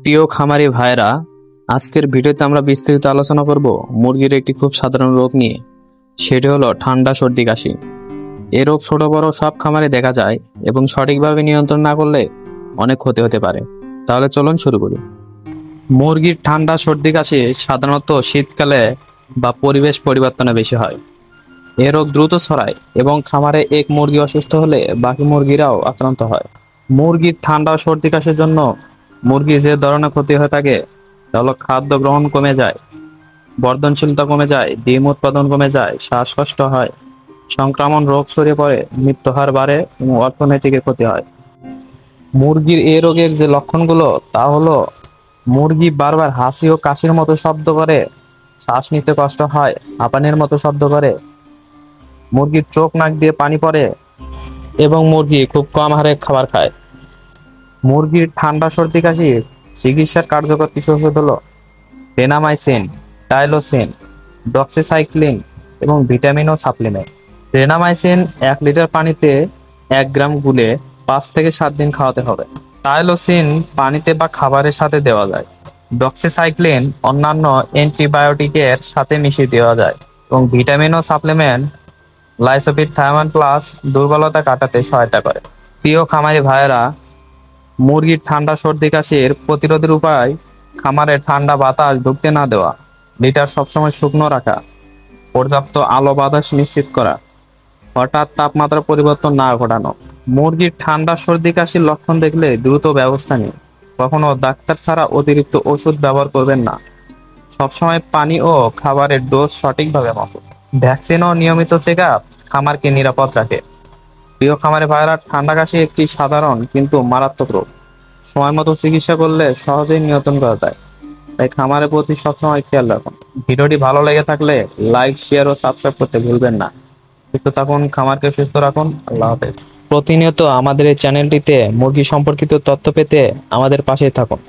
প্রিয় খামারি ভাইরা, আজকের ভিডিওতে আমরা বিস্তারিত আলোচনা করব মুরগির একটি খুব সাধারণ রোগ নিয়ে। সেটি হলো ঠান্ডা সর্দি কাশি। এই রোগ ছোট বড় সব খামারে দেখা যায় এবং সঠিকভাবে নিয়ন্ত্রণ না করলে অনেক ক্ষতি হতে পারে। তাহলে চলুন শুরু করি। মুরগির ঠান্ডা সর্দি কাশি সাধারণত শীতকালে বা পরিবেশ পরিবর্তনে বেশি হয়। এ রোগ দ্রুত ছড়ায় এবং খামারে এক মুরগি অসুস্থ হলে বাকি মুরগিরাও আক্রান্ত হয়। মুরগির ঠান্ডা ও সর্দি কাশির জন্য মুরগি যে ধরনের ক্ষতি হয়ে থাকে তা হলো খাদ্য গ্রহণ কমে যায়, বর্ধনশীলতা কমে যায়, ডিম উৎপাদন কমে যায়, শ্বাসকষ্ট হয়, সংক্রমণ রোগ ছড়িয়ে পড়ে, মৃত্যুহার বাড়ে এবং অর্থনৈতিক ক্ষতি হয়। মুরগির এই রোগের যে লক্ষণগুলো তা হলো মুরগি বারবার হাসি ও কাশির মতো শব্দ করে, শ্বাস নিতে কষ্ট হয়, হাঁপানির মতো শব্দ করে, মুরগির চোখ নাক দিয়ে পানি পড়ে এবং মুরগি খুব কম হারে খাবার খায়। মুরগির ঠান্ডা সর্দি কাশির চিকিৎসার কার্যকর কিছু ওষুধ হলো রেনামাইসিন, টাইলোসিন, ডক্সিসাইক্লিন এবং ভিটামিন ও সাপ্লিমেন্ট। রেনামাইসিন 1 লিটার পানিতে 1 গ্রাম গুলে 5 থেকে 7 দিন খাওয়াতে হবে। টাইলোসিন পানিতে বা খাবারের সাথে দেওয়া যায়। ডক্সিসাইক্লিন অন্যান্য অ্যান্টিবায়োটিকের সাথে মিশিয়ে দেওয়া যায় এবং ভিটামিন ও সাপ্লিমেন্ট লাইসোপিড থায়ামাইন প্লাস দুর্বলতা কাটাতে সহায়তা করে। প্রিয় খামারি ভাইয়েরা, মুরগির ঠান্ডা সর্দি কাশির প্রতিরোধের উপায় খামারে ঠান্ডা বাতাস ঢুকতে না দেওয়া, লিটার সবসময় শুকনো রাখা, পর্যাপ্ত আলো বাতাস নিশ্চিত করা, হঠাৎ তাপমাত্রা পরিবর্তন না ঘটানো। মুরগির ঠান্ডা সর্দি কাশির লক্ষণ দেখলে দ্রুত ব্যবস্থা নিন। কখনো ডাক্তার ছাড়া অতিরিক্ত ওষুধ ব্যবহার করবেন না। সবসময় পানি ও খাবারের ডোজ সঠিকভাবে মাপুন। ভ্যাকসিন ও নিয়মিত চেক আপ খামারকে নিরাপদ রাখে। প্রিয় খামারে ভাইরা, ঠান্ডা কাশি একটি সাধারণ কিন্তু মারাত্মক রোগ। সময় মতো চিকিৎসা করলে সহজেই নিয়ন্ত্রণ করা যায়। তাই খামারের প্রতি সবসময় খেয়াল রাখুন। ভিডিওটি ভালো লেগে থাকলে লাইক, শেয়ার ও সাবস্ক্রাইব করতে ভুলবেন না। সুস্থ থাকুন, খামারকে সুস্থ রাখুন। আল্লাহ হাফেজ। প্রতিনিয়ত আমাদের এই চ্যানেলটিতে মুরগি সম্পর্কিত তথ্য পেতে আমাদের পাশেই থাকুন।